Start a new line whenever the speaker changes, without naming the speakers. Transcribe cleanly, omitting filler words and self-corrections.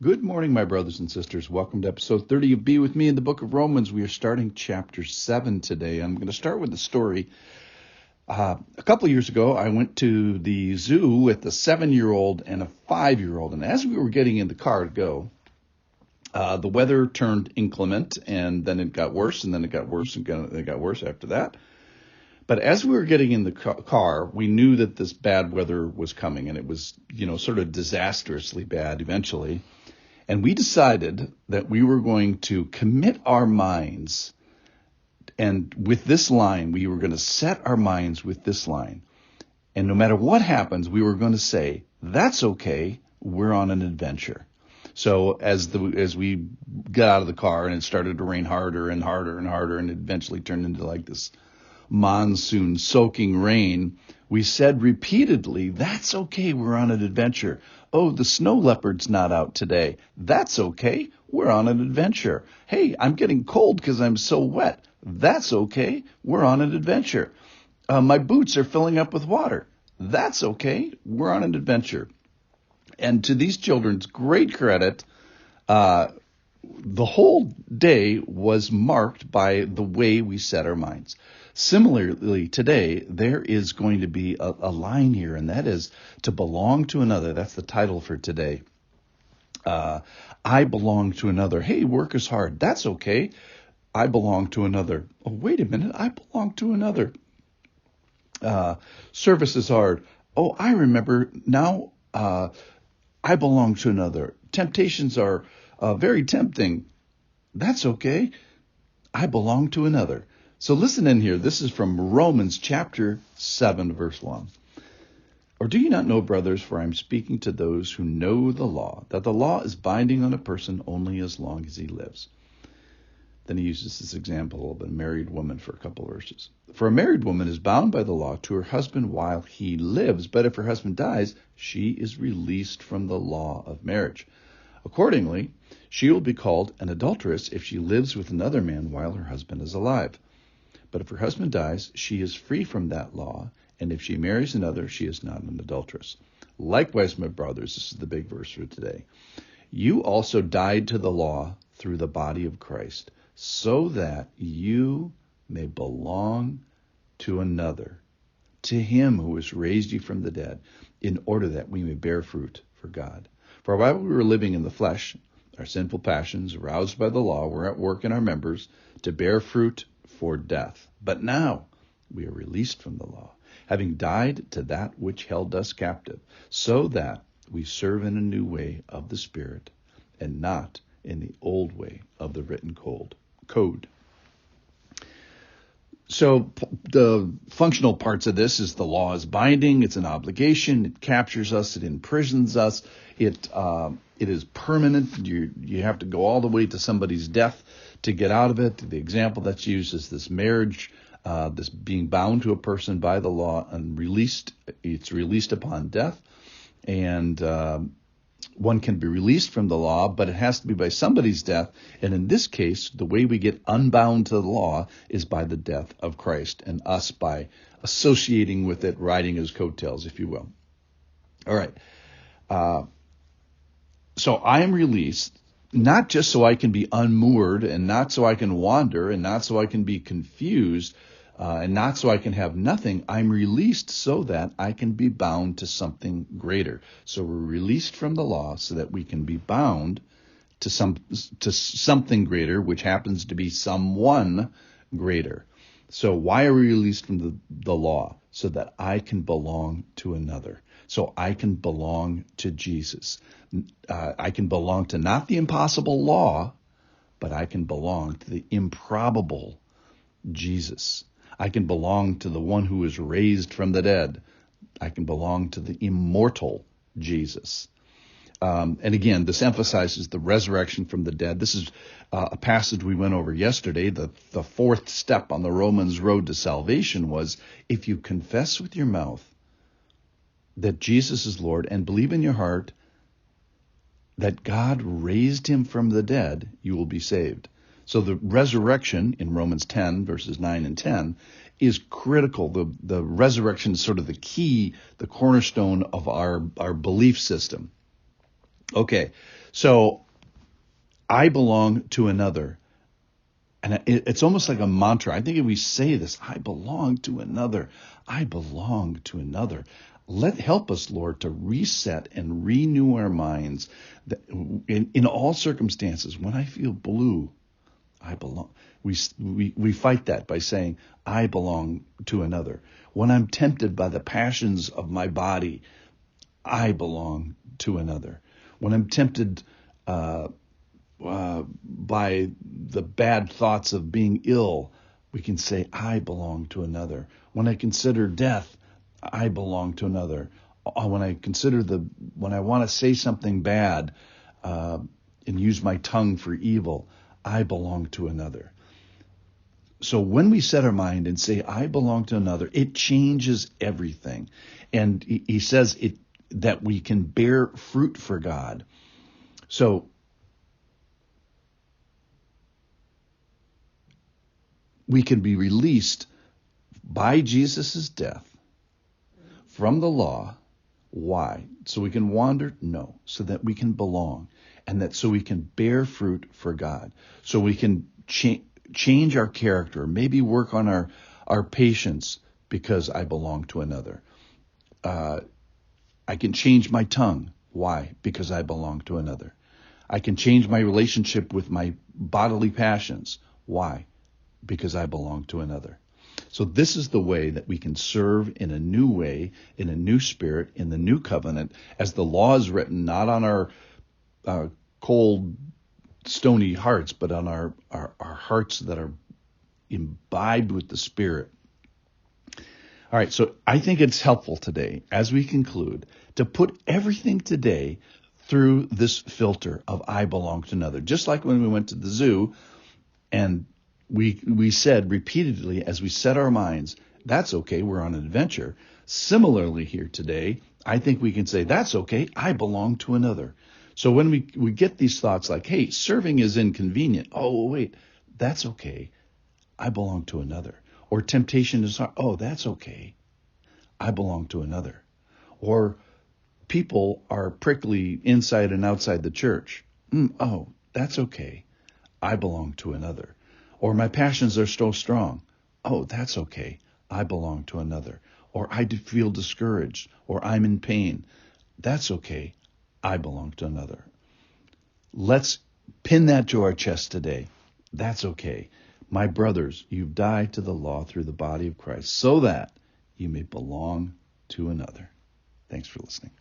Good morning, my brothers and sisters. Welcome to episode 30 of Be With Me in the book of Romans. We are starting chapter 7 today. I'm going to start with a story. A couple of years ago, I went to the zoo with a 7-year-old and a 5-year-old. And as we were getting in the car to go, the weather turned inclement, and then it got worse, and then it got worse, and it got worse after that. But as we were getting in the car, we knew that this bad weather was coming, and it was, sort of disastrously bad eventually. And we decided that we were going to commit our minds, and with this line, we were going to set our minds with this line. And no matter what happens, we were going to say, that's okay, we're on an adventure. So as we got out of the car and it started to rain harder and harder and harder, and it eventually turned into like this monsoon soaking rain, we said repeatedly, that's okay, we're on an adventure. Oh, the snow leopard's not out today. That's okay, we're on an adventure. Hey, I'm getting cold because I'm so wet. That's okay, we're on an adventure. My boots are filling up with water. That's okay, we're on an adventure. And to these children's great credit, the whole day was marked by the way we set our minds. Similarly, today, there is going to be a line here, and that is to belong to another. That's the title for today. I belong to another. Hey, work is hard. That's okay. I belong to another. Oh, wait a minute. I belong to another. Service is hard. Oh, I remember now. I belong to another. Temptations are very tempting. That's okay. I belong to another. So listen in here. This is from Romans chapter 7, verse 1. Or do you not know, brothers, for I am speaking to those who know the law, that the law is binding on a person only as long as he lives. Then he uses this example of a married woman for a couple of verses. For a married woman is bound by the law to her husband while he lives, but if her husband dies, she is released from the law of marriage. Accordingly, she will be called an adulteress if she lives with another man while her husband is alive. But if her husband dies, she is free from that law, and if she marries another, she is not an adulteress. Likewise, my brothers, this is the big verse for today, you also died to the law through the body of Christ, so that you may belong to another, to him who has raised you from the dead, in order that we may bear fruit for God. For while we were living in the flesh, our sinful passions, aroused by the law, were at work in our members to bear fruit for death. But now we are released from the law, having died to that which held us captive, so that we serve in a new way of the Spirit, and not in the old way of the written code. So the functional parts of this is the law is binding, it's an obligation, it captures us, it imprisons us, it is permanent. You have to go all the way to somebody's death to get out of it. The example that's used is this marriage, this being bound to a person by the law and released. It's released upon death, and one can be released from the law, but it has to be by somebody's death. And in this case, the way we get unbound to the law is by the death of Christ, and us by associating with it, riding his coattails, if you will. All right. So I am released, not just so I can be unmoored, and not so I can wander, and not so I can be confused, and not so I can have nothing. I'm released so that I can be bound to something greater. So we're released from the law so that we can be bound to something greater, which happens to be someone greater. So why are we released from the law? So that I can belong to another. So I can belong to Jesus. I can belong to not the impossible law, but I can belong to the improbable Jesus. I can belong to the one who is raised from the dead. I can belong to the immortal Jesus. And again, this emphasizes the resurrection from the dead. This is a passage we went over yesterday. The fourth step on the Romans road to salvation was, if you confess with your mouth that Jesus is Lord and believe in your heart that God raised him from the dead, you will be saved. So the resurrection in Romans 10, verses 9 and 10, is critical. The resurrection is sort of the key, the cornerstone of our belief system. Okay, so I belong to another. And it's almost like a mantra. I think if we say this, I belong to another. I belong to another. Help us, Lord, to reset and renew our minds that in all circumstances. When I feel blue, I belong. We fight that by saying, I belong to another. When I'm tempted by the passions of my body, I belong to another. When I'm tempted by the bad thoughts of being ill, we can say, I belong to another. When I consider death, I belong to another. When I want to say something bad and use my tongue for evil, I belong to another. So when we set our mind and say, I belong to another, it changes everything. And he says that we can bear fruit for God. So we can be released by Jesus' death from the law. Why? So we can wander? No. So that we can belong. And that so we can bear fruit for God. So we can change our character, maybe work on our patience because I belong to another. I can change my tongue. Why? Because I belong to another. I can change my relationship with my bodily passions. Why? Because I belong to another. So this is the way that we can serve in a new way, in a new spirit, in the new covenant, as the law is written, not on our cold, stony hearts, but on our hearts that are imbibed with the Spirit. All right, so I think it's helpful today, as we conclude, to put everything today through this filter of I belong to another. Just like when we went to the zoo and we said repeatedly as we set our minds, that's okay, we're on an adventure. Similarly here today, I think we can say, that's okay, I belong to another. So when we get these thoughts like, hey, serving is inconvenient. Oh, wait, that's okay, I belong to another. Or temptation is hard. Oh, that's okay, I belong to another. Or people are prickly inside and outside the church. Oh, that's okay, I belong to another. Or my passions are so strong. Oh, that's okay, I belong to another. Or I feel discouraged, or I'm in pain. That's okay, I belong to another. Let's pin that to our chest today. That's okay. My brothers, you've died to the law through the body of Christ so that you may belong to another. Thanks for listening.